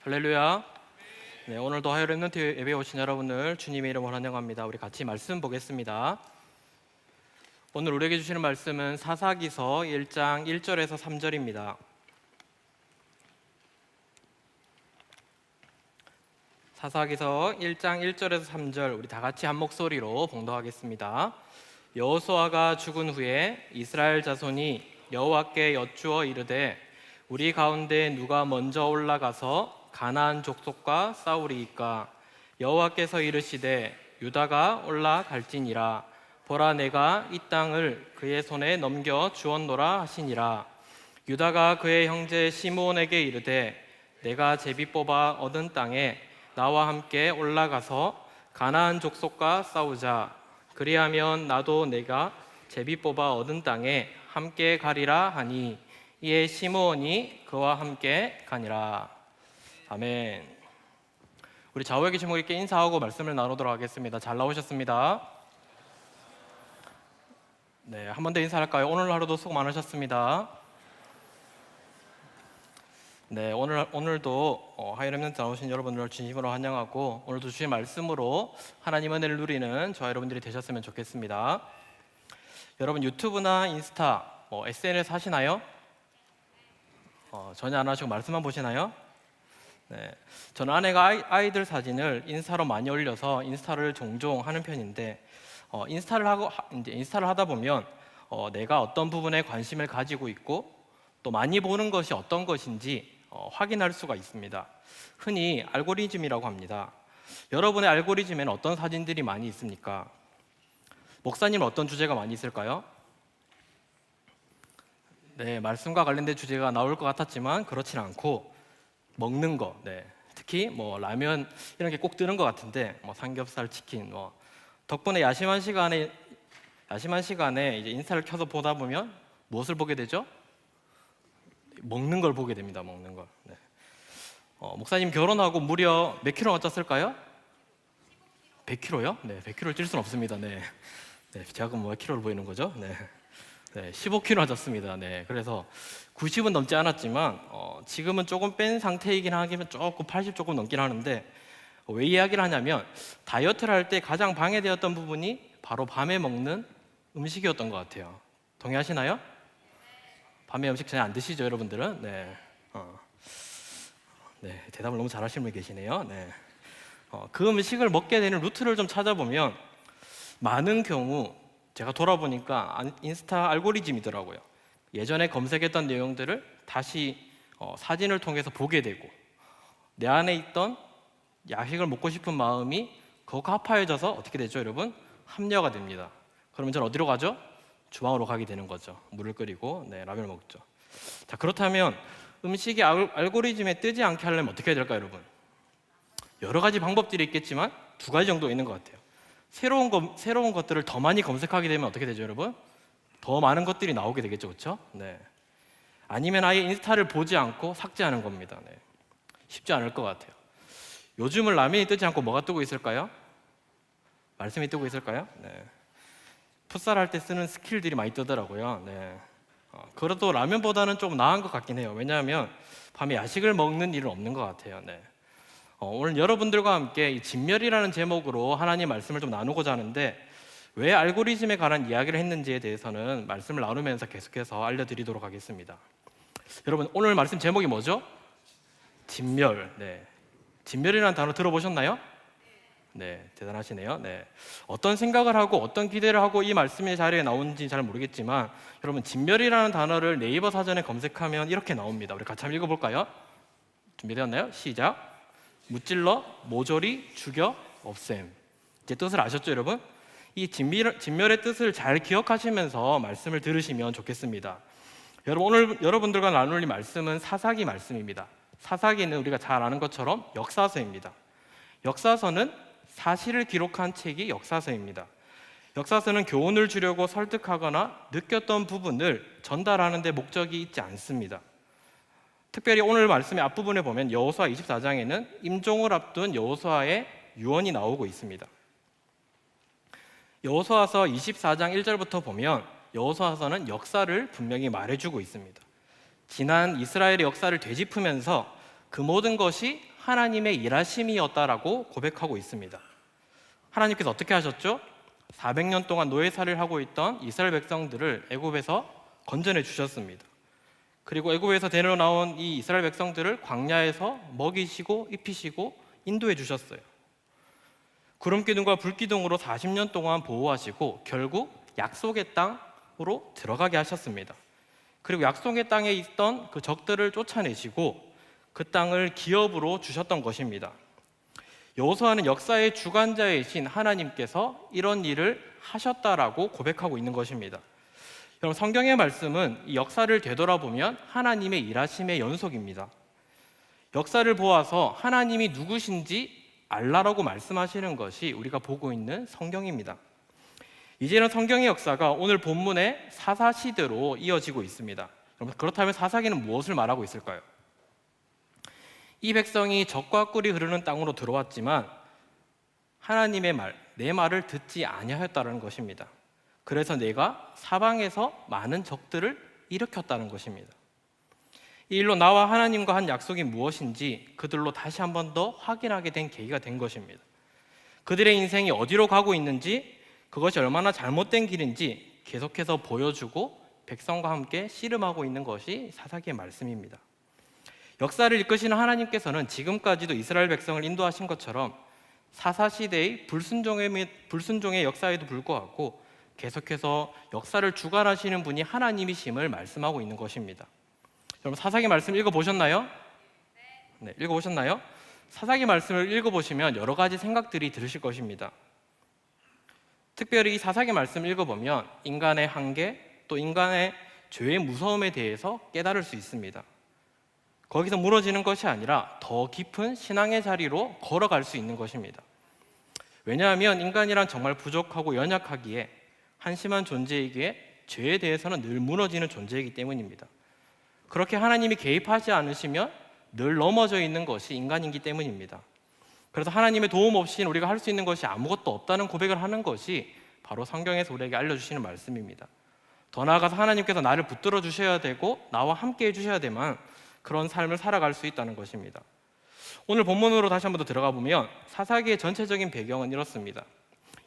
할렐루야. 네, 오늘도 화요 렘넌트 예배에 오신 여러분을 주님의 이름으로 환영합니다. 우리 같이 말씀 보겠습니다. 오늘 우리에게 주시는 말씀은 사사기서 1장 1절에서 3절입니다. 사사기서 1장 1절에서 3절 우리 다 같이 한 목소리로 봉독하겠습니다. 여호수아가 죽은 후에 이스라엘 자손이 여호와께 여쭈어 이르되 우리 가운데 누가 먼저 올라가서 가나안 족속과 싸우리이까? 여호와께서 이르시되 유다가 올라갈지니라. 보라, 내가 이 땅을 그의 손에 넘겨 주었노라 하시니라. 유다가 그의 형제 시므온에게 이르되 내가 제비 뽑아 얻은 땅에 나와 함께 올라가서 가나안 족속과 싸우자. 그리하면 나도 내가 제비 뽑아 얻은 땅에 함께 가리라 하니 이에 시므온이 그와 함께 가니라. 아멘. 우리 좌우에 계신 분께 인사하고 말씀을 나누도록 하겠습니다. 잘 나오셨습니다. 네, 한 번 더 인사할까요? 오늘 하루도 수고 많으셨습니다. 네, 오늘도 하이 렘넌트 나오신 여러분들을 진심으로 환영하고 오늘도 주신 말씀으로 하나님 은혜를 누리는 저와 여러분들이 되셨으면 좋겠습니다. 여러분 유튜브나 인스타, SNS 하시나요? 전혀 안 하시고 말씀만 보시나요? 네, 저는 아내가 아이들 사진을 인스타로 많이 올려서 인스타를 종종 하는 편인데 인스타를 하다 보면 내가 어떤 부분에 관심을 가지고 있고 또 많이 보는 것이 어떤 것인지 확인할 수가 있습니다. 흔히 알고리즘이라고 합니다. 여러분의 알고리즘에는 어떤 사진들이 많이 있습니까? 목사님은 어떤 주제가 많이 있을까요? 네, 말씀과 관련된 주제가 나올 것 같았지만 그렇지는 않고 먹는 거, 네, 특히 라면 이런 게 꼭 뜨는 것 같은데 삼겹살, 치킨, 덕분에 야심한 시간에 이제 인스타를 켜서 보다 보면 무엇을 보게 되죠? 먹는 걸 보게 됩니다. 먹는 걸. 네. 목사님 결혼하고 무려 몇 킬로나 쪘을까요? 100kg요? 네, 100kg를 찔 수는 없습니다. 네, 제가 그럼 몇 킬로를 보이는 거죠? 네, 15kg 쪘습니다. 네, 그래서 90은 넘지 않았지만 지금은 조금 뺀 상태이긴 하지만 조금 80 조금 넘긴 하는데 왜 이야기를 하냐면 다이어트를 할 때 가장 방해되었던 부분이 바로 밤에 먹는 음식이었던 것 같아요. 동의하시나요? 밤에 음식 전혀 안 드시죠, 여러분들은? 네, 네, 대답을 너무 잘하시는 분 계시네요. 네, 그 음식을 먹게 되는 루트를 좀 찾아보면 많은 경우 제가 돌아보니까 인스타 알고리즘이더라고요. 예전에 검색했던 내용들을 다시 사진을 통해서 보게 되고 내 안에 있던 야식을 먹고 싶은 마음이 거기에 합하여져서 어떻게 되죠, 여러분? 합리화가 됩니다. 그러면 저는 어디로 가죠? 주방으로 가게 되는 거죠. 물을 끓이고 라면을 먹죠. 자, 그렇다면 음식이 알고리즘에 뜨지 않게 하려면 어떻게 해야 될까요, 여러분? 여러 가지 방법들이 있겠지만 두 가지 정도 있는 것 같아요. 새로운 것들을 더 많이 검색하게 되면 어떻게 되죠, 여러분? 더 많은 것들이 나오게 되겠죠, 그렇죠? 네. 아니면 아예 인스타를 보지 않고 삭제하는 겁니다. 네. 쉽지 않을 것 같아요. 요즘은 라면이 뜨지 않고 뭐가 뜨고 있을까요? 말씀이 뜨고 있을까요? 네. 풋살 할 때 쓰는 스킬들이 많이 뜨더라고요. 네. 그래도 라면보다는 좀 나은 것 같긴 해요. 왜냐하면 밤에 야식을 먹는 일은 없는 것 같아요. 네. 오늘 여러분들과 함께 이 진멸이라는 제목으로 하나님 말씀을 좀 나누고자 하는데 왜 알고리즘에 관한 이야기를 했는지에 대해서는 말씀을 나누면서 계속해서 알려드리도록 하겠습니다. 여러분, 오늘 말씀 제목이 뭐죠? 진멸. 네. 진멸이라는 단어 들어보셨나요? 네, 대단하시네요. 네. 어떤 생각을 하고 어떤 기대를 하고 이 말씀의 자리에 나온지 잘 모르겠지만 여러분, 진멸이라는 단어를 네이버 사전에 검색하면 이렇게 나옵니다. 우리 같이 한번 읽어볼까요? 준비되었나요? 시작. 무찔러, 모조리, 죽여, 없앰. 이제 뜻을 아셨죠, 여러분? 이 진멸의 뜻을 잘 기억하시면서 말씀을 들으시면 좋겠습니다. 여러분, 오늘 여러분들과 나눌 이 말씀은 사사기 말씀입니다. 사사기는 우리가 잘 아는 것처럼 역사서입니다. 역사서는 사실을 기록한 책이 역사서입니다. 역사서는 교훈을 주려고 설득하거나 느꼈던 부분을 전달하는 데 목적이 있지 않습니다. 특별히 오늘 말씀의 앞부분에 보면 여호수아 24장에는 임종을 앞둔 여호수아의 유언이 나오고 있습니다. 여호수아서 24장 1절부터 보면 여호수아서는 역사를 분명히 말해주고 있습니다. 지난 이스라엘의 역사를 되짚으면서 그 모든 것이 하나님의 일하심이었다라고 고백하고 있습니다. 하나님께서 어떻게 하셨죠? 400년 동안 노예살이를 하고 있던 이스라엘 백성들을 애굽에서 건져내 주셨습니다. 그리고 애굽에서 데려 나온 이 이스라엘 백성들을 광야에서 먹이시고 입히시고 인도해 주셨어요. 구름기둥과 불기둥으로 40년 동안 보호하시고 결국 약속의 땅으로 들어가게 하셨습니다. 그리고 약속의 땅에 있던 그 적들을 쫓아내시고 그 땅을 기업으로 주셨던 것입니다. 여호수아는 역사의 주관자이신 하나님께서 이런 일을 하셨다라고 고백하고 있는 것입니다. 여러분, 성경의 말씀은 이 역사를 되돌아보면 하나님의 일하심의 연속입니다. 역사를 보아서 하나님이 누구신지 알라라고 말씀하시는 것이 우리가 보고 있는 성경입니다. 이제는 성경의 역사가 오늘 본문의 사사시대로 이어지고 있습니다. 그렇다면 사사기는 무엇을 말하고 있을까요? 이 백성이 적과 꿀이 흐르는 땅으로 들어왔지만 하나님의 말, 내 말을 듣지 아니하였다는 것입니다. 그래서 내가 사방에서 많은 적들을 일으켰다는 것입니다. 이 일로 나와 하나님과 한 약속이 무엇인지 그들로 다시 한 번 더 확인하게 된 계기가 된 것입니다. 그들의 인생이 어디로 가고 있는지, 그것이 얼마나 잘못된 길인지 계속해서 보여주고 백성과 함께 씨름하고 있는 것이 사사기의 말씀입니다. 역사를 이끄시는 하나님께서는 지금까지도 이스라엘 백성을 인도하신 것처럼 사사시대의 불순종의 역사에도 불구하고 계속해서 역사를 주관하시는 분이 하나님이심을 말씀하고 있는 것입니다. 여러분, 사사기 말씀 읽어보셨나요? 네, 읽어보셨나요? 사사기 말씀을 읽어보시면 여러 가지 생각들이 들으실 것입니다. 특별히 이 사사기 말씀을 읽어보면 인간의 한계, 또 인간의 죄의 무서움에 대해서 깨달을 수 있습니다. 거기서 무너지는 것이 아니라 더 깊은 신앙의 자리로 걸어갈 수 있는 것입니다. 왜냐하면 인간이란 정말 부족하고 연약하기에, 한심한 존재이기에 죄에 대해서는 늘 무너지는 존재이기 때문입니다. 그렇게 하나님이 개입하지 않으시면 늘 넘어져 있는 것이 인간이기 때문입니다. 그래서 하나님의 도움 없이는 우리가 할 수 있는 것이 아무것도 없다는 고백을 하는 것이 바로 성경에서 우리에게 알려주시는 말씀입니다. 더 나아가서 하나님께서 나를 붙들어 주셔야 되고 나와 함께 해주셔야 되만 그런 삶을 살아갈 수 있다는 것입니다. 오늘 본문으로 다시 한번 더 들어가 보면 사사기의 전체적인 배경은 이렇습니다.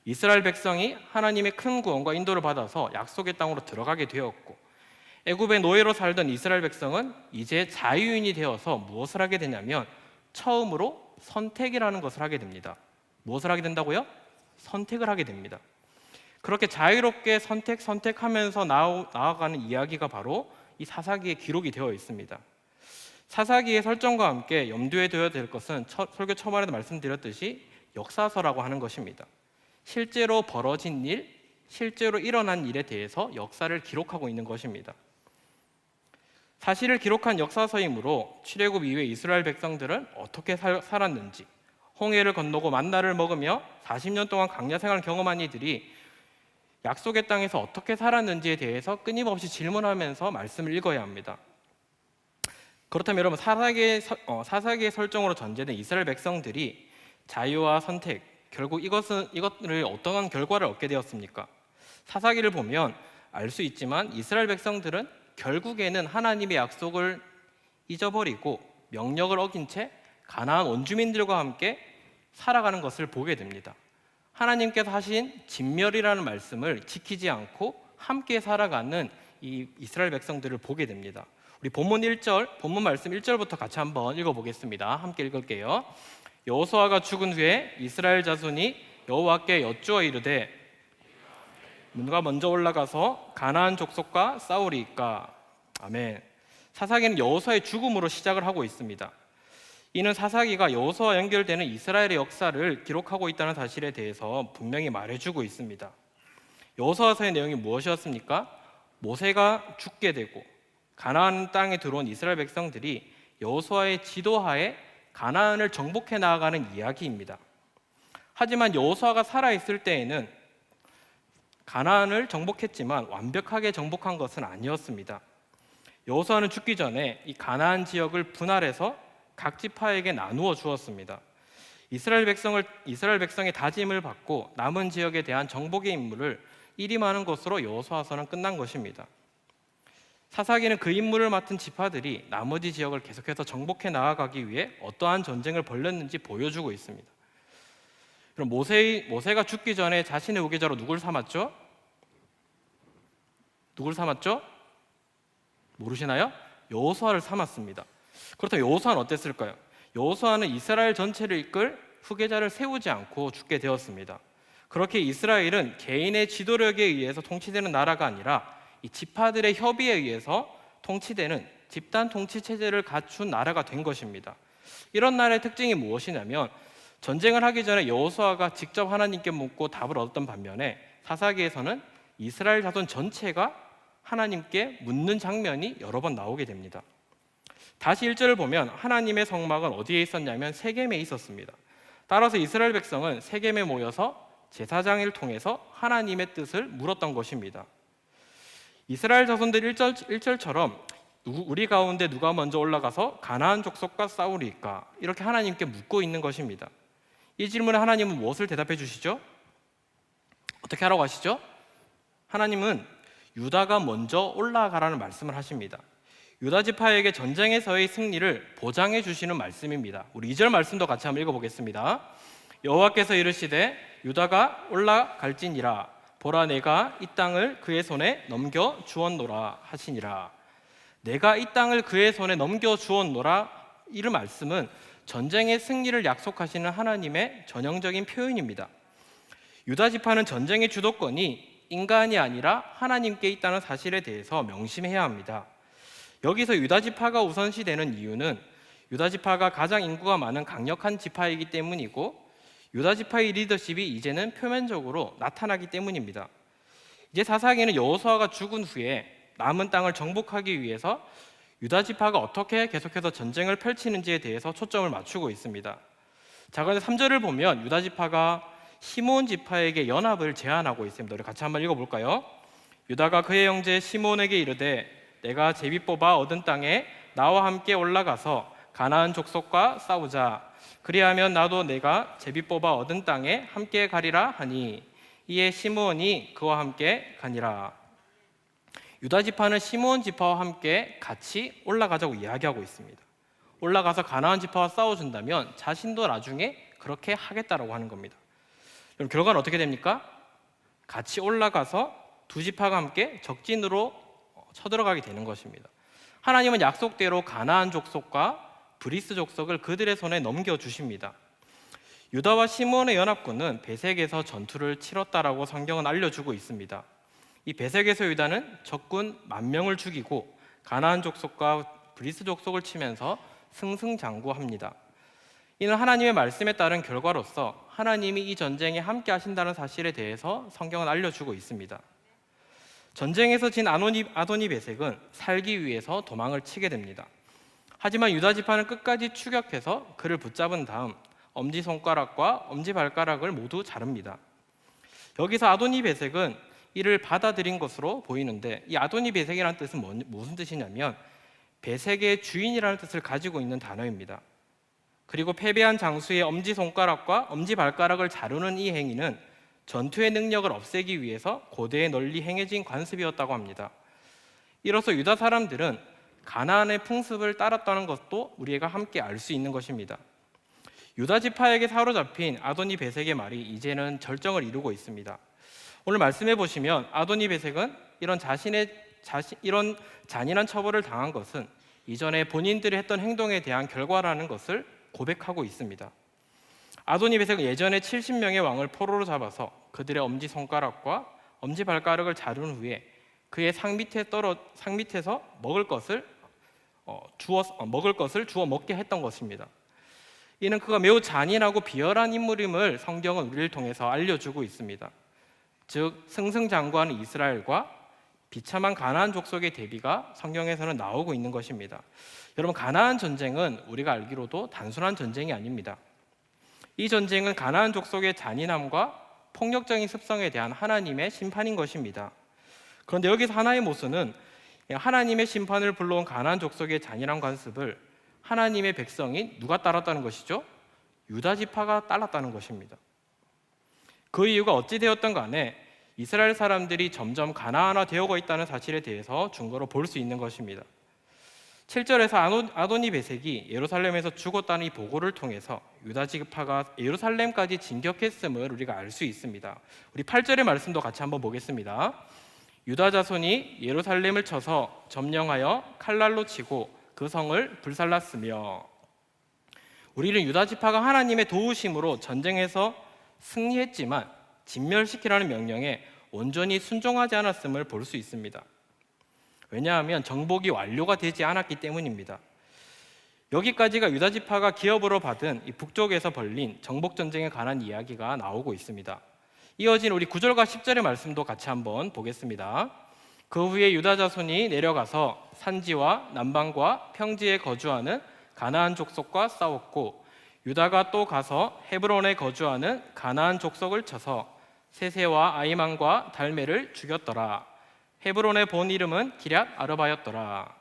이스라엘 백성이 하나님의 큰 구원과 인도를 받아서 약속의 땅으로 들어가게 되었고, 애굽의 노예로 살던 이스라엘 백성은 이제 자유인이 되어서 무엇을 하게 되냐면 처음으로 선택이라는 것을 하게 됩니다. 무엇을 하게 된다고요? 선택을 하게 됩니다. 그렇게 자유롭게 선택하면서 나아가는 이야기가 바로 이 사사기에 기록이 되어 있습니다. 사사기의 설정과 함께 염두에 둬야 될 것은 설교 초반에도 말씀드렸듯이 역사서라고 하는 것입니다. 실제로 벌어진 일, 실제로 일어난 일에 대해서 역사를 기록하고 있는 것입니다. 사실을 기록한 역사서이므로 출애굽 이후에 이스라엘 백성들은 어떻게 살았는지, 홍해를 건너고 만나를 먹으며 40년 동안 광야 생활을 경험한 이들이 약속의 땅에서 어떻게 살았는지에 대해서 끊임없이 질문하면서 말씀을 읽어야 합니다. 그렇다면 여러분, 사사기의 설정으로 전제된 이스라엘 백성들이 자유와 선택, 결국 이것을 어떠한 결과를 얻게 되었습니까? 사사기를 보면 알 수 있지만 이스라엘 백성들은 결국에는 하나님의 약속을 잊어버리고 명령을 어긴 채 가나안 원주민들과 함께 살아가는 것을 보게 됩니다. 하나님께서 하신 진멸이라는 말씀을 지키지 않고 함께 살아가는 이 이스라엘 백성들을 보게 됩니다. 우리 본문 말씀 1절부터 같이 한번 읽어보겠습니다. 함께 읽을게요. 여호수아가 죽은 후에 이스라엘 자손이 여호와께 여쭈어 이르되 누가 먼저 올라가서 가나안 족속과 싸우리이까. 아멘. 사사기는 여호수아의 죽음으로 시작을 하고 있습니다. 이는 사사기가 여호수아와 연결되는 이스라엘의 역사를 기록하고 있다는 사실에 대해서 분명히 말해주고 있습니다. 여호수아서의 내용이 무엇이었습니까? 모세가 죽게 되고 가나안 땅에 들어온 이스라엘 백성들이 여호수아의 지도하에 가나안을 정복해 나아가는 이야기입니다. 하지만 여호수아가 살아있을 때에는 가나안을 정복했지만 완벽하게 정복한 것은 아니었습니다. 여호수아는 죽기 전에 이 가나안 지역을 분할해서 각 지파에게 나누어 주었습니다. 이스라엘 백성의 다짐을 받고 남은 지역에 대한 정복의 임무를 일임하는 것으로 여호수아서는 끝난 것입니다. 사사기는 그 임무를 맡은 지파들이 나머지 지역을 계속해서 정복해 나아가기 위해 어떠한 전쟁을 벌였는지 보여주고 있습니다. 그럼 모세가 죽기 전에 자신의 후계자로 누굴 삼았죠? 누굴 삼았죠? 모르시나요? 여호수아를 삼았습니다. 그렇다면 여호수아는 어땠을까요? 여호수아는 이스라엘 전체를 이끌 후계자를 세우지 않고 죽게 되었습니다. 그렇게 이스라엘은 개인의 지도력에 의해서 통치되는 나라가 아니라 이 지파들의 협의에 의해서 통치되는 집단 통치 체제를 갖춘 나라가 된 것입니다. 이런 나라의 특징이 무엇이냐면 전쟁을 하기 전에 여호수아가 직접 하나님께 묻고 답을 얻었던 반면에 사사기에서는 이스라엘 자손 전체가 하나님께 묻는 장면이 여러 번 나오게 됩니다. 다시 1절을 보면 하나님의 성막은 어디에 있었냐면 세겜에 있었습니다. 따라서 이스라엘 백성은 세겜에 모여서 제사장을 통해서 하나님의 뜻을 물었던 것입니다. 이스라엘 자손들 1절처럼 우리 가운데 누가 먼저 올라가서 가나안 족속과 싸우리까? 이렇게 하나님께 묻고 있는 것입니다. 이 질문에 하나님은 무엇을 대답해 주시죠? 어떻게 하라고 하시죠? 하나님은 유다가 먼저 올라가라는 말씀을 하십니다. 유다 지파에게 전쟁에서의 승리를 보장해 주시는 말씀입니다. 우리 2절 말씀도 같이 한번 읽어보겠습니다. 여호와께서 이르시되 유다가 올라갈지니라 보라 내가 이 땅을 그의 손에 넘겨 주었노라 하시니라. 내가 이 땅을 그의 손에 넘겨 주었노라, 이 말씀은 전쟁의 승리를 약속하시는 하나님의 전형적인 표현입니다. 유다 지파는 전쟁의 주도권이 인간이 아니라 하나님께 있다는 사실에 대해서 명심해야 합니다. 여기서 유다 지파가 우선시되는 이유는 유다 지파가 가장 인구가 많은 강력한 지파이기 때문이고 유다 지파의 리더십이 이제는 표면적으로 나타나기 때문입니다. 이제 사사기는 여호수아가 죽은 후에 남은 땅을 정복하기 위해서 유다 지파가 어떻게 계속해서 전쟁을 펼치는지에 대해서 초점을 맞추고 있습니다. 자, 그런데 3절을 보면 유다 지파가 시므온 지파에게 연합을 제안하고 있습니다. 우리 같이 한번 읽어볼까요? 유다가 그의 형제 시므온에게 이르되 내가 제비 뽑아 얻은 땅에 나와 함께 올라가서 가나안 족속과 싸우자. 그리하면 나도 내가 제비 뽑아 얻은 땅에 함께 가리라 하니 이에 시므온이 그와 함께 가니라. 유다 지파는 시므온 지파와 함께 같이 올라가자고 이야기하고 있습니다. 올라가서 가나안 지파와 싸워준다면 자신도 나중에 그렇게 하겠다라고 하는 겁니다. 그럼 결과는 어떻게 됩니까? 같이 올라가서 두 지파가 함께 적진으로 쳐들어가게 되는 것입니다. 하나님은 약속대로 가나안 족속과 브리스 족속을 그들의 손에 넘겨주십니다. 유다와 시므온의 연합군은 베색에서 전투를 치렀다라고 성경은 알려주고 있습니다. 이 베색에서 유다는 적군 10,000명을 죽이고 가나안 족속과 브리스 족속을 치면서 승승장구합니다. 이는 하나님의 말씀에 따른 결과로서 하나님이 이 전쟁에 함께 하신다는 사실에 대해서 성경은 알려주고 있습니다. 전쟁에서 진 아도니 베색은 살기 위해서 도망을 치게 됩니다. 하지만 유다 지파는 끝까지 추격해서 그를 붙잡은 다음 엄지손가락과 엄지발가락을 모두 자릅니다. 여기서 아도니 베색은 이를 받아들인 것으로 보이는데 이 아도니 베색이라는 뜻은 무슨 뜻이냐면 베색의 주인이라는 뜻을 가지고 있는 단어입니다. 그리고 패배한 장수의 엄지손가락과 엄지발가락을 자르는 이 행위는 전투의 능력을 없애기 위해서 고대에 널리 행해진 관습이었다고 합니다. 이로써 유다 사람들은 가나안의 풍습을 따랐다는 것도 우리가 함께 알 수 있는 것입니다. 유다 지파에게 사로잡힌 아도니 베색의 말이 이제는 절정을 이루고 있습니다. 오늘 말씀해 보시면 아도니 베색은 이런 잔인한 처벌을 당한 것은 이전에 본인들이 했던 행동에 대한 결과라는 것을 고백하고 있습니다. 아도니 베색은 예전에 70명의 왕을 포로로 잡아서 그들의 엄지손가락과 엄지발가락을 자른 후에 그의 상 밑에서 먹을 것을 주워 먹게 했던 것입니다. 이는 그가 매우 잔인하고 비열한 인물임을 성경은 우리를 통해서 알려주고 있습니다. 즉 승승장구하는 이스라엘과 비참한 가나안 족속의 대비가 성경에서는 나오고 있는 것입니다. 여러분, 가나안 전쟁은 우리가 알기로도 단순한 전쟁이 아닙니다. 이 전쟁은 가나안 족속의 잔인함과 폭력적인 습성에 대한 하나님의 심판인 것입니다. 그런데 여기서 하나의 모순은 하나님의 심판을 불러온 가나안 족속의 잔인한 관습을 하나님의 백성인 누가 따랐다는 것이죠? 유다 지파가 따랐다는 것입니다. 그 이유가 어찌 되었던 간에 이스라엘 사람들이 점점 가나안화 되어가고 있다는 사실에 대해서 증거로 볼 수 있는 것입니다. 7절에서 아도니 베색이 예루살렘에서 죽었다는 이 보고를 통해서 유다 지파가 예루살렘까지 진격했음을 우리가 알 수 있습니다. 우리 8절의 말씀도 같이 한번 보겠습니다. 유다 자손이 예루살렘을 쳐서 점령하여 칼날로 치고 그 성을 불살랐으며. 우리는 유다 지파가 하나님의 도우심으로 전쟁에서 승리했지만 진멸시키라는 명령에 온전히 순종하지 않았음을 볼 수 있습니다. 왜냐하면 정복이 완료가 되지 않았기 때문입니다. 여기까지가 유다 지파가 기업으로 받은 이 북쪽에서 벌린 정복 전쟁에 관한 이야기가 나오고 있습니다. 이어진 우리 9절과 10절의 말씀도 같이 한번 보겠습니다. 그 후에 유다 자손이 내려가서 산지와 남방과 평지에 거주하는 가나안 족속과 싸웠고, 유다가 또 가서 헤브론에 거주하는 가나안 족속을 쳐서 세세와 아이만과 달메를 죽였더라. 헤브론의 본 이름은 기럇 아르바였더라.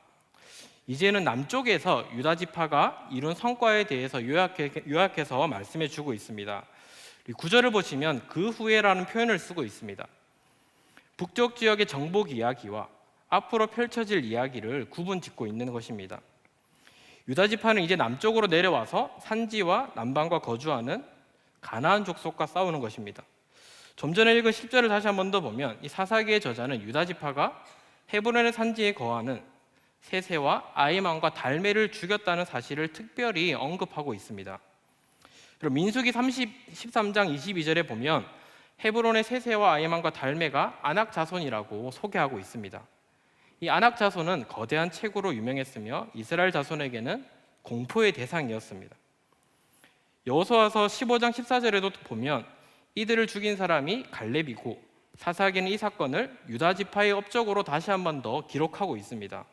이제는 남쪽에서 유다 지파가 이룬 성과에 대해서 요약해서 말씀해 주고 있습니다. 9절을 보시면 그 후에라는 표현을 쓰고 있습니다. 북쪽 지역의 정복 이야기와 앞으로 펼쳐질 이야기를 구분짓고 있는 것입니다. 유다 지파는 이제 남쪽으로 내려와서 산지와 남방과 거주하는 가나안 족속과 싸우는 것입니다. 좀 전에 읽은 10절을 다시 한 번 더 보면 이 사사기의 저자는 유다 지파가 헤브론의 산지에 거하는 세세와 아이만과 달메를 죽였다는 사실을 특별히 언급하고 있습니다. 그리고 민수기 13장 22절에 보면 헤브론의 세세와 아이만과 달메가 아낙 자손이라고 소개하고 있습니다. 이 아낙 자손은 거대한 체구로 유명했으며 이스라엘 자손에게는 공포의 대상이었습니다. 여호수아서 15장 14절에도 보면 이들을 죽인 사람이 갈렙이고, 사사기는 이 사건을 유다 지파의 업적으로 다시 한 번 더 기록하고 있습니다.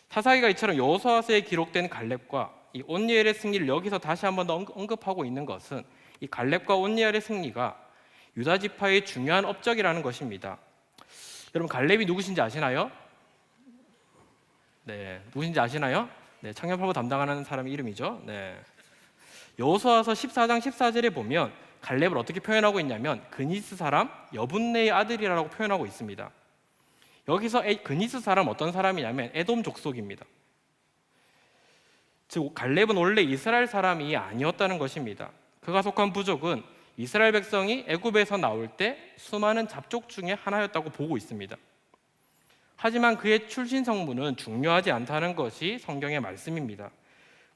사사기가 이처럼 여호수아서에 기록된 갈렙과 이 온니엘의 승리를 여기서 다시 한 번 더 언급하고 있는 것은 이 갈렙과 온니엘의 승리가 유다 지파의 중요한 업적이라는 것입니다. 여러분, 갈렙이 누구신지 아시나요? 네, 누구신지 아시나요? 네, 청년팔부 담당하는 사람의 이름이죠. 네. 여호수아서 14장 14절에 보면 갈렙을 어떻게 표현하고 있냐면 그니스 사람 여분네의 아들이라고 표현하고 있습니다. 여기서 그니스 사람 어떤 사람이냐면 에돔 족속입니다. 즉 갈렙은 원래 이스라엘 사람이 아니었다는 것입니다. 그가 속한 부족은 이스라엘 백성이 애굽에서 나올 때 수많은 잡족 중에 하나였다고 보고 있습니다. 하지만 그의 출신 성분은 중요하지 않다는 것이 성경의 말씀입니다.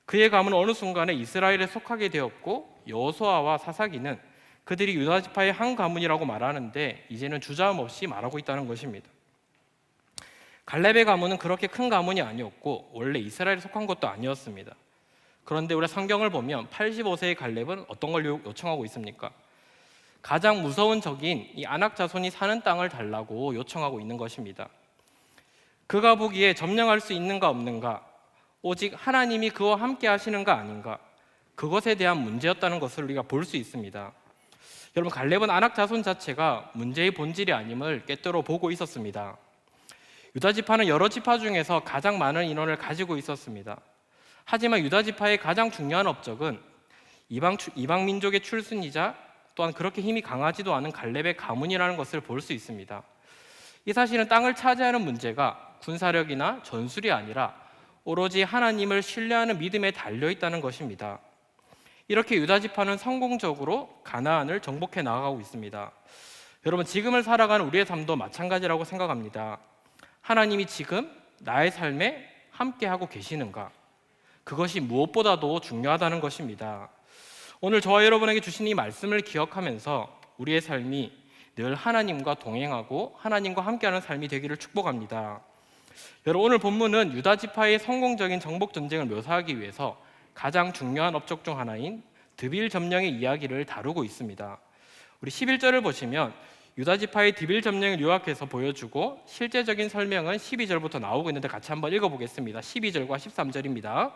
그의 가문은 어느 순간에 이스라엘에 속하게 되었고, 여호수아와 사사기는 그들이 유다 지파의 한 가문이라고 말하는데 이제는 주저함 없이 말하고 있다는 것입니다. 갈렙의 가문은 그렇게 큰 가문이 아니었고 원래 이스라엘에 속한 것도 아니었습니다. 그런데 우리 성경을 보면 85세의 갈렙은 어떤 걸 요청하고 있습니까? 가장 무서운 적인 이 아낙 자손이 사는 땅을 달라고 요청하고 있는 것입니다. 그가 보기에 점령할 수 있는가 없는가, 오직 하나님이 그와 함께 하시는가 아닌가, 그것에 대한 문제였다는 것을 우리가 볼 수 있습니다. 여러분, 갈렙은 아낙 자손 자체가 문제의 본질이 아님을 꿰뚫어 보고 있었습니다. 유다 지파는 여러 지파 중에서 가장 많은 인원을 가지고 있었습니다. 하지만 유다 지파의 가장 중요한 업적은 이방 민족의 출신이자 또한 그렇게 힘이 강하지도 않은 갈렙의 가문이라는 것을 볼 수 있습니다. 이 사실은 땅을 차지하는 문제가 군사력이나 전술이 아니라 오로지 하나님을 신뢰하는 믿음에 달려있다는 것입니다. 이렇게 유다 지파는 성공적으로 가나안을 정복해 나가고 있습니다. 여러분, 지금을 살아가는 우리의 삶도 마찬가지라고 생각합니다. 하나님이 지금 나의 삶에 함께하고 계시는가? 그것이 무엇보다도 중요하다는 것입니다. 오늘 저와 여러분에게 주신 이 말씀을 기억하면서 우리의 삶이 늘 하나님과 동행하고 하나님과 함께하는 삶이 되기를 축복합니다. 여러분, 오늘 본문은 유다 지파의 성공적인 정복 전쟁을 묘사하기 위해서 가장 중요한 업적 중 하나인 드빌 점령의 이야기를 다루고 있습니다. 우리 11절을 보시면 유다 지파의 드빌 점령을 요약해서 보여주고 실제적인 설명은 12절부터 나오고 있는데 같이 한번 읽어보겠습니다. 12절과 13절입니다.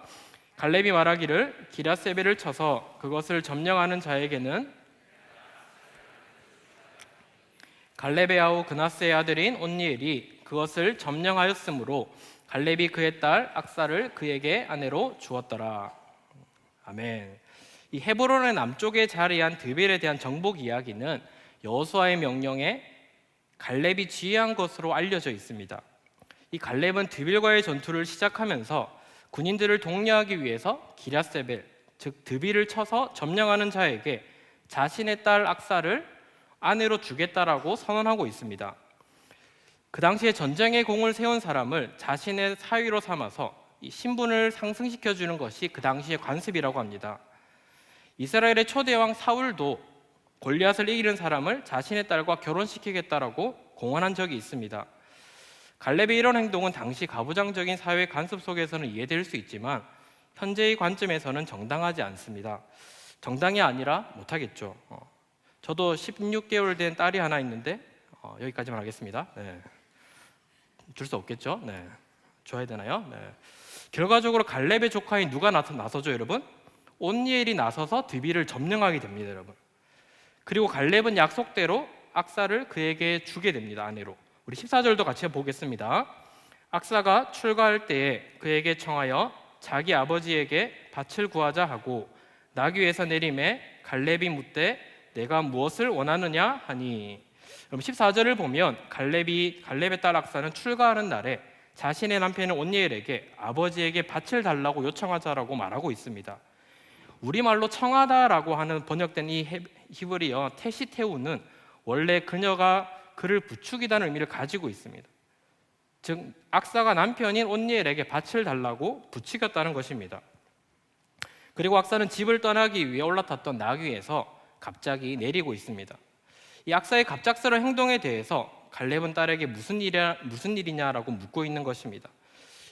갈렙이 말하기를 기럇세벨을 쳐서 그것을 점령하는 자에게는 갈렙의 아우 그나스의 아들인 온니엘이 그것을 점령하였으므로 갈렙이 그의 딸 악사를 그에게 아내로 주었더라. 아멘. 이 헤브론의 남쪽에 자리한 드빌에 대한 정복 이야기는 여호수아의 명령에 갈렙이 지휘한 것으로 알려져 있습니다. 이 갈렙은 드빌과의 전투를 시작하면서 군인들을 독려하기 위해서 기랴세벨, 즉 드빌을 쳐서 점령하는 자에게 자신의 딸 악사를 아내로 주겠다라고 선언하고 있습니다. 그 당시에 전쟁의 공을 세운 사람을 자신의 사위로 삼아서 이 신분을 상승시켜 주는 것이 그 당시의 관습이라고 합니다. 이스라엘의 초대 왕 사울도 골리앗을 이기는 사람을 자신의 딸과 결혼시키겠다라고 공언한 적이 있습니다. 갈렙의 이런 행동은 당시 가부장적인 사회 관습 속에서는 이해될 수 있지만 현재의 관점에서는 정당하지 않습니다. 정당이 아니라 못하겠죠. 저도 16개월 된 딸이 하나 있는데 여기까지만 하겠습니다. 네. 줄 수 없겠죠? 네. 줘야 되나요? 네. 결과적으로 갈렙의 조카인 누가 나서죠, 여러분? 온니엘이 나서서 드빌을 점령하게 됩니다, 여러분. 그리고 갈렙은 약속대로 악사를 그에게 주게 됩니다, 아내로. 우리 14절도 같이 보겠습니다. 악사가 출가할 때에 그에게 청하여 자기 아버지에게 밭을 구하자 하고 나귀에서 내림에 갈렙이 묻되 내가 무엇을 원하느냐 하니. 그럼 14절을 보면 갈렙의 딸 악사는 출가하는 날에 자신의 남편 온니엘에게 아버지에게 밭을 달라고 요청하자라고 말하고 있습니다. 우리말로 청하다라고 하는 번역된 이 히브리어 테시테우는 원래 그녀가 그를 부추기다는 의미를 가지고 있습니다. 즉 악사가 남편인 온니엘에게 밭을 달라고 부추겼다는 것입니다. 그리고 악사는 집을 떠나기 위해 올라탔던 나귀에서 갑자기 내리고 있습니다. 이 악사의 갑작스러운 행동에 대해서 갈렙은 딸에게 무슨 일이냐라고 묻고 있는 것입니다.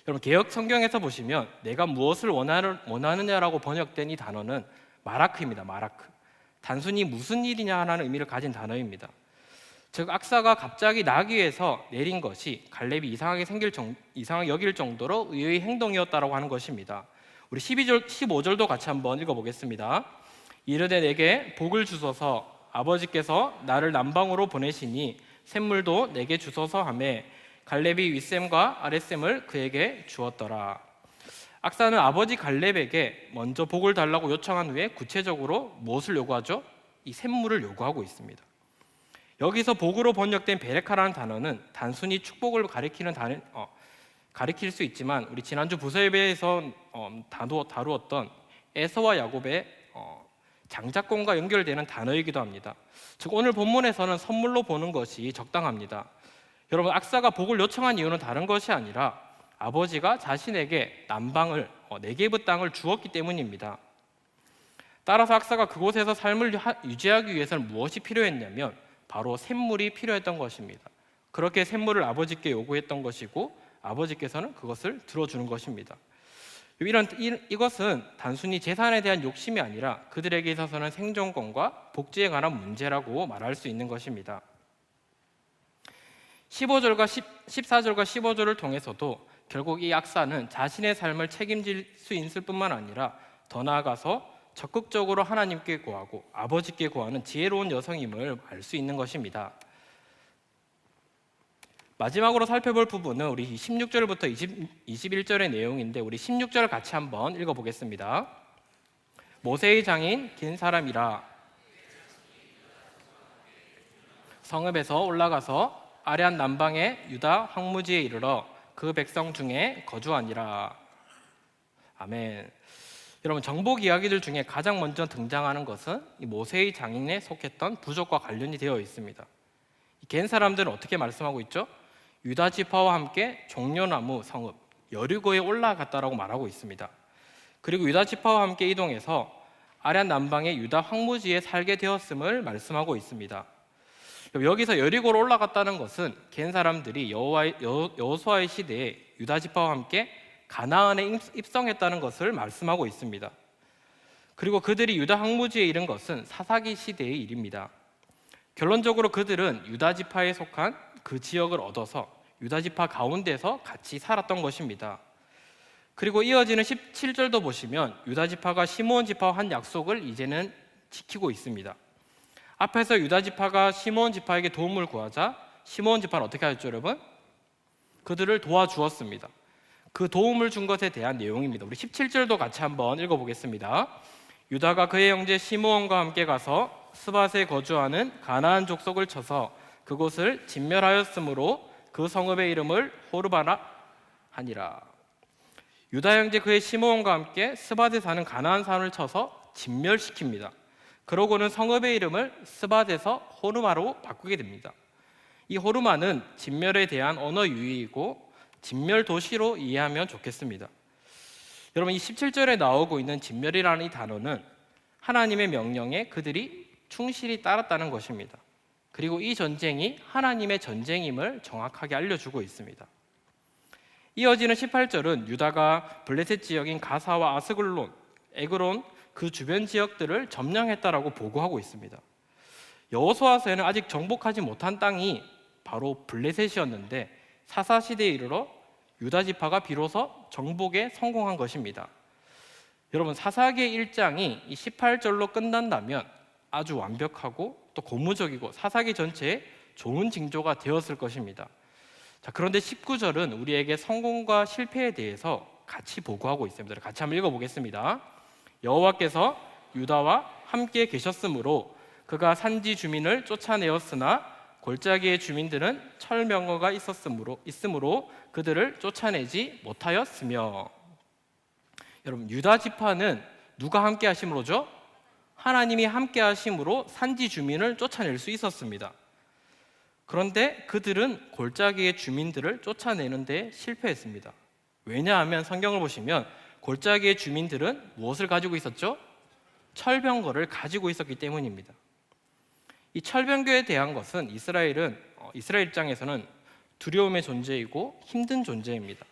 여러분 개역 성경에서 보시면 내가 무엇을 원하느냐라고 번역된 이 단어는 마라크입니다. 마라크. 단순히 무슨 일이냐라는 의미를 가진 단어입니다. 즉 악사가 갑자기 나귀에서 내린 것이 갈렙이 이상하게 여길 정도로 의외의 행동이었다라고 하는 것입니다. 우리 15절도 같이 한번 읽어보겠습니다. 이르되 내게 복을 주소서 아버지께서 나를 남방으로 보내시니 샘물도 내게 주소서 하매 갈렙이 윗샘과 아랫샘을 그에게 주었더라. 악사는 아버지 갈렙에게 먼저 복을 달라고 요청한 후에 구체적으로 무엇을 요구하죠? 이 샘물을 요구하고 있습니다. 여기서 복으로 번역된 베레카라는 단어는 단순히 축복을 가리킬 수 있지만 우리 지난주 부서예배에서 다루었던 에서와 야곱의 장자권과 연결되는 단어이기도 합니다. 즉 오늘 본문에서는 선물로 보는 것이 적당합니다. 여러분 악사가 복을 요청한 이유는 다른 것이 아니라 아버지가 자신에게 남방을 네게브 땅을 주었기 때문입니다. 따라서 악사가 그곳에서 삶을 유지하기 위해서는 무엇이 필요했냐면 바로 샘물이 필요했던 것입니다. 그렇게 샘물을 아버지께 요구했던 것이고 아버지께서는 그것을 들어주는 것입니다. 이것은 단순히 재산에 대한 욕심이 아니라 그들에게 있어서는 생존권과 복지에 관한 문제라고 말할 수 있는 것입니다. 14절과 15절을 통해서도 결국 이 악사는 자신의 삶을 책임질 수 있을 뿐만 아니라 더 나아가서 적극적으로 하나님께 구하고 아버지께 구하는 지혜로운 여성임을 알 수 있는 것입니다. 마지막으로 살펴볼 부분은 우리 16절부터 21절의 내용인데 우리 16절 같이 한번 읽어보겠습니다. 모세의 장인 긴 사람이라 성읍에서 올라가서 아럇 남방의 유다 황무지에 이르러 그 백성 중에 거주하니라. 아멘. 여러분 정복 이야기들 중에 가장 먼저 등장하는 것은 이 모세의 장인에 속했던 부족과 관련이 되어 있습니다. 겐 사람들은 어떻게 말씀하고 있죠? 유다 지파와 함께 종려나무 성읍 여리고에 올라갔다라고 말하고 있습니다. 그리고 유다 지파와 함께 이동해서 아럇 남방의 유다 황무지에 살게 되었음을 말씀하고 있습니다. 여기서 여리고로 올라갔다는 것은 겐 사람들이 여호수아의 시대에 유다 지파와 함께 가나안에 입성했다는 것을 말씀하고 있습니다. 그리고 그들이 유다 황무지에 이른 것은 사사기 시대의 일입니다. 결론적으로 그들은 유다 지파에 속한 그 지역을 얻어서 유다 지파 가운데서 같이 살았던 것입니다. 그리고 이어지는 17절도 보시면 유다 지파가 시므온 지파와 한 약속을 이제는 지키고 있습니다. 앞에서 유다 지파가 시므온 지파에게 도움을 구하자 시므온 지파는 어떻게 하였죠, 여러분? 그들을 도와주었습니다. 그 도움을 준 것에 대한 내용입니다. 우리 17절도 같이 한번 읽어보겠습니다. 유다가 그의 형제 시므온과 함께 가서 스밧에 거주하는 가나안 족속을 쳐서 그곳을 진멸하였으므로 그 성읍의 이름을 호르바나 하니라. 유다 형제 그의 시므온과 함께 스밧에 사는 가나안 사람을 쳐서 진멸시킵니다. 그러고는 성읍의 이름을 스밧에서 호르마로 바꾸게 됩니다. 이 호르마는 진멸에 대한 언어 유희이고 진멸 도시로 이해하면 좋겠습니다. 여러분, 이 17절에 나오고 있는 진멸이라는 이 단어는 하나님의 명령에 그들이 충실히 따랐다는 것입니다. 그리고 이 전쟁이 하나님의 전쟁임을 정확하게 알려주고 있습니다. 이어지는 18절은 유다가 블레셋 지역인 가사와 아스글론, 에그론 그 주변 지역들을 점령했다라고 보고하고 있습니다. 여호수아서에는 아직 정복하지 못한 땅이 바로 블레셋이었는데 사사시대에 이르러 유다 지파가 비로소 정복에 성공한 것입니다. 여러분, 사사기의 1장이 이 18절로 끝난다면 아주 완벽하고 또 고무적이고 사사기 전체에 좋은 징조가 되었을 것입니다. 자, 그런데 19절은 우리에게 성공과 실패에 대해서 같이 보고하고 있습니다. 같이 한번 읽어보겠습니다. 여호와께서 유다와 함께 계셨으므로 그가 산지 주민을 쫓아내었으나 골짜기의 주민들은 철병거가 있으므로 그들을 쫓아내지 못하였으며. 여러분, 유다 지파는 누가 함께 하심으로죠? 하나님이 함께 하심으로 산지 주민을 쫓아낼 수 있었습니다. 그런데 그들은 골짜기의 주민들을 쫓아내는 데 실패했습니다. 왜냐하면 성경을 보시면 골짜기의 주민들은 무엇을 가지고 있었죠? 철병거를 가지고 있었기 때문입니다. 이 철병거에 대한 것은 이스라엘 입장에서는 두려움의 존재이고 힘든 존재입니다.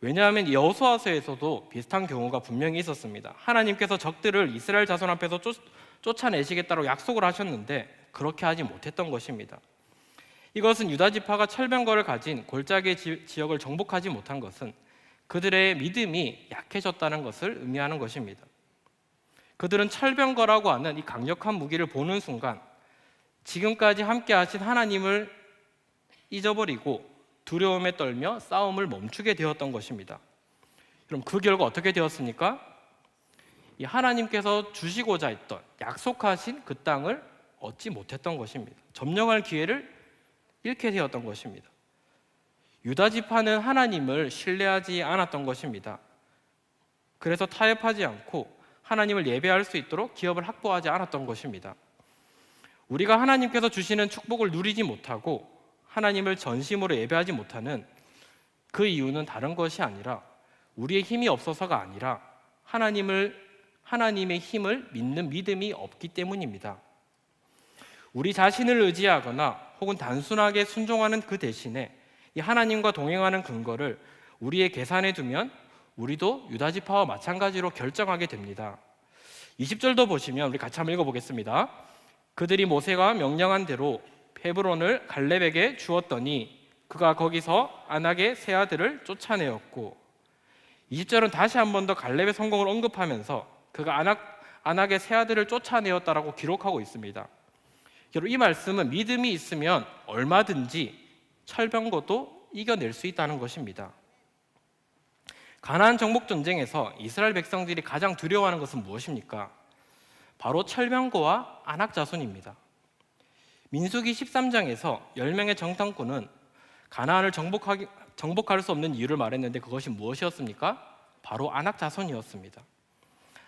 왜냐하면 여호수아서에서도 비슷한 경우가 분명히 있었습니다. 하나님께서 적들을 이스라엘 자손 앞에서 쫓아내시겠다고 약속을 하셨는데 그렇게 하지 못했던 것입니다. 이것은 유다 지파가 철병거를 가진 골짜기 지역을 정복하지 못한 것은 그들의 믿음이 약해졌다는 것을 의미하는 것입니다. 그들은 철병거라고 하는 이 강력한 무기를 보는 순간 지금까지 함께 하신 하나님을 잊어버리고 두려움에 떨며 싸움을 멈추게 되었던 것입니다. 그럼 그 결과 어떻게 되었습니까? 이 하나님께서 주시고자 했던 약속하신 그 땅을 얻지 못했던 것입니다. 점령할 기회를 잃게 되었던 것입니다. 유다 지파는 하나님을 신뢰하지 않았던 것입니다. 그래서 타협하지 않고 하나님을 예배할 수 있도록 기업을 확보하지 않았던 것입니다. 우리가 하나님께서 주시는 축복을 누리지 못하고 하나님을 전심으로 예배하지 못하는 그 이유는 다른 것이 아니라 우리의 힘이 없어서가 아니라 하나님의 힘을 믿는 믿음이 없기 때문입니다. 우리 자신을 의지하거나 혹은 단순하게 순종하는 그 대신에 이 하나님과 동행하는 근거를 우리의 계산에 두면 우리도 유다 지파와 마찬가지로 결정하게 됩니다. 20절도 보시면 우리 같이 한번 읽어보겠습니다. 그들이 모세가 명령한 대로 헤브론을 갈렙에게 주었더니 그가 거기서 안악의 세 아들을 쫓아내었고. 20절은 다시 한 번 더 갈렙의 성공을 언급하면서 그가 안악의 세 아들을 쫓아내었다라고 기록하고 있습니다. 여러분, 이 말씀은 믿음이 있으면 얼마든지 철병거도 이겨낼 수 있다는 것입니다. 가나안 정복 전쟁에서 이스라엘 백성들이 가장 두려워하는 것은 무엇입니까? 바로 철병거와 안악 자손입니다. 민수기 13장에서 10명의 정탐꾼은 가나안을 정복할 수 없는 이유를 말했는데 그것이 무엇이었습니까? 바로 안악 자손이었습니다.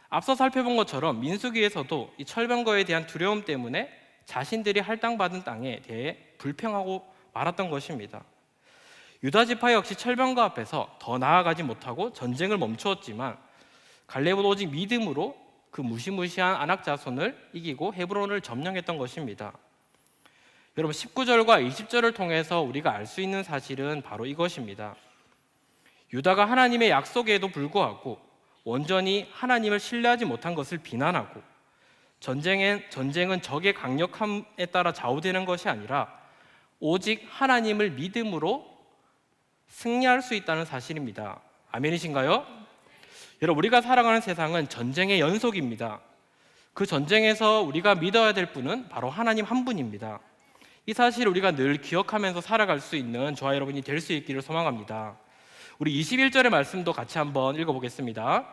앞서 살펴본 것처럼 민수기에서도 이 철병거에 대한 두려움 때문에 자신들이 할당받은 땅에 대해 불평하고 말았던 것입니다. 유다 지파 역시 철병거 앞에서 더 나아가지 못하고 전쟁을 멈추었지만 갈렙은 오직 믿음으로 그 무시무시한 안악 자손을 이기고 헤브론을 점령했던 것입니다. 여러분, 19절과 20절을 통해서 우리가 알 수 있는 사실은 바로 이것입니다. 유다가 하나님의 약속에도 불구하고 온전히 하나님을 신뢰하지 못한 것을 비난하고 전쟁은 적의 강력함에 따라 좌우되는 것이 아니라 오직 하나님을 믿음으로 승리할 수 있다는 사실입니다. 아멘이신가요? 여러분, 우리가 살아가는 세상은 전쟁의 연속입니다. 그 전쟁에서 우리가 믿어야 될 분은 바로 하나님 한 분입니다. 이 사실을 우리가 늘 기억하면서 살아갈 수 있는 저와 여러분이 될 수 있기를 소망합니다. 우리 21절의 말씀도 같이 한번 읽어보겠습니다.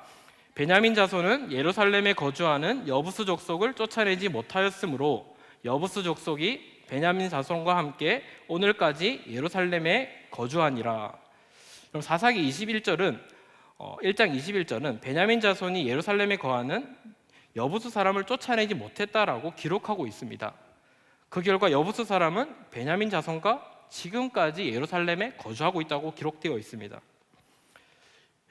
베냐민 자손은 예루살렘에 거주하는 여부스 족속을 쫓아내지 못하였으므로 여부스 족속이 베냐민 자손과 함께 오늘까지 예루살렘에 거주하니라. 그럼 사사기 21절은 1장 21절은 베냐민 자손이 예루살렘에 거하는 여부수 사람을 쫓아내지 못했다라고 기록하고 있습니다. 그 결과 여부수 사람은 베냐민 자손과 지금까지 예루살렘에 거주하고 있다고 기록되어 있습니다.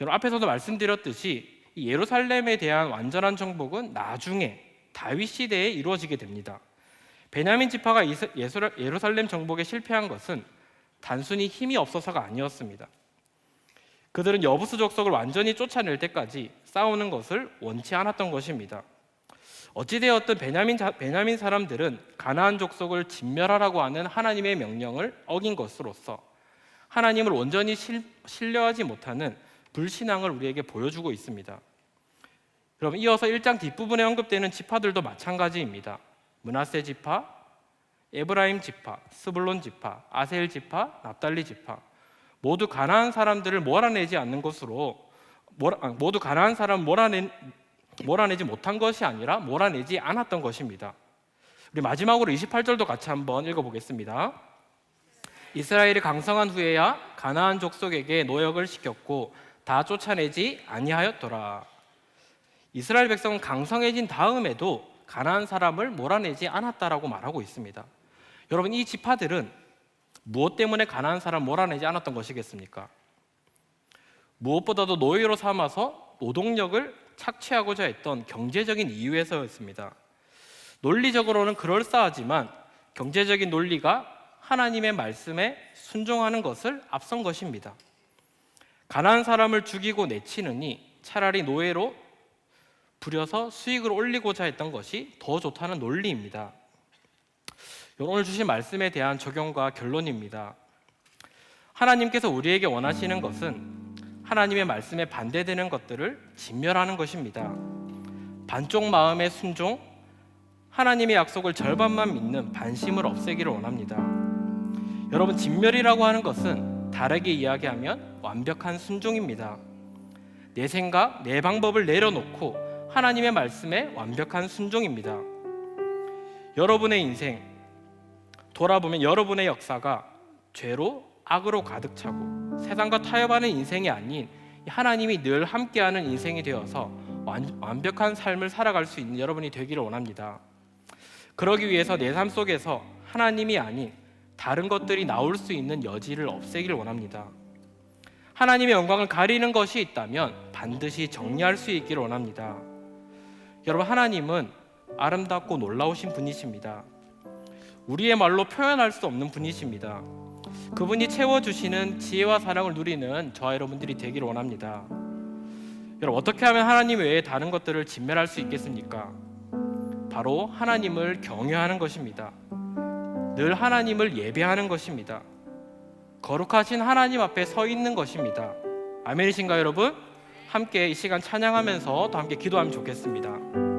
여러분, 앞에서도 말씀드렸듯이 이 예루살렘에 대한 완전한 정복은 나중에 다윗 시대에 이루어지게 됩니다. 베냐민 지파가 예루살렘 정복에 실패한 것은 단순히 힘이 없어서가 아니었습니다. 그들은 여부수 족속을 완전히 쫓아낼 때까지 싸우는 것을 원치 않았던 것입니다. 어찌되었든 베냐민 사람들은 가나안 족속을 진멸하라고 하는 하나님의 명령을 어긴 것으로서 하나님을 온전히 신뢰하지 못하는 불신앙을 우리에게 보여주고 있습니다. 그럼 이어서 1장 뒷부분에 언급되는 지파들도 마찬가지입니다. 므낫세 지파, 에브라임 지파, 스불론 지파, 아셀 지파, 납달리 지파, 모두 가나안 사람들을 몰아내지 않는 것으로 모두 가나안 사람 몰아내지 못한 것이 아니라 몰아내지 않았던 것입니다. 우리 마지막으로 28절도 같이 한번 읽어보겠습니다. 이스라엘이 강성한 후에야 가나안 족속에게 노역을 시켰고 다 쫓아내지 아니하였더라. 이스라엘 백성은 강성해진 다음에도 가나안 사람을 몰아내지 않았다라고 말하고 있습니다. 여러분, 이 지파들은 무엇 때문에 가나안 사람 몰아내지 않았던 것이겠습니까? 무엇보다도 노예로 삼아서 노동력을 착취하고자 했던 경제적인 이유에서였습니다. 논리적으로는 그럴싸하지만 경제적인 논리가 하나님의 말씀에 순종하는 것을 앞선 것입니다. 가난한 사람을 죽이고 내치느니 차라리 노예로 부려서 수익을 올리고자 했던 것이 더 좋다는 논리입니다. 오늘 주신 말씀에 대한 적용과 결론입니다. 하나님께서 우리에게 원하시는 것은 하나님의 말씀에 반대되는 것들을 진멸하는 것입니다. 반쪽 마음의 순종, 하나님의 약속을 절반만 믿는 반심을 없애기를 원합니다. 여러분, 진멸이라고 하는 것은 다르게 이야기하면 완벽한 순종입니다. 내 생각, 내 방법을 내려놓고 하나님의 말씀에 완벽한 순종입니다. 여러분의 인생 돌아보면 여러분의 역사가 죄로 악으로 가득 차고 세상과 타협하는 인생이 아닌 하나님이 늘 함께하는 인생이 되어서 완벽한 삶을 살아갈 수 있는 여러분이 되기를 원합니다. 그러기 위해서 내 삶 속에서 하나님이 아닌 다른 것들이 나올 수 있는 여지를 없애기를 원합니다. 하나님의 영광을 가리는 것이 있다면 반드시 정리할 수 있기를 원합니다. 여러분, 하나님은 아름답고 놀라우신 분이십니다. 우리의 말로 표현할 수 없는 분이십니다. 그분이 채워주시는 지혜와 사랑을 누리는 저와 여러분들이 되기를 원합니다. 여러분, 어떻게 하면 하나님 외에 다른 것들을 진멸할 수 있겠습니까? 바로 하나님을 경외하는 것입니다. 늘 하나님을 예배하는 것입니다. 거룩하신 하나님 앞에 서 있는 것입니다. 아멘이신가요, 여러분? 함께 이 시간 찬양하면서 또 함께 기도하면 좋겠습니다.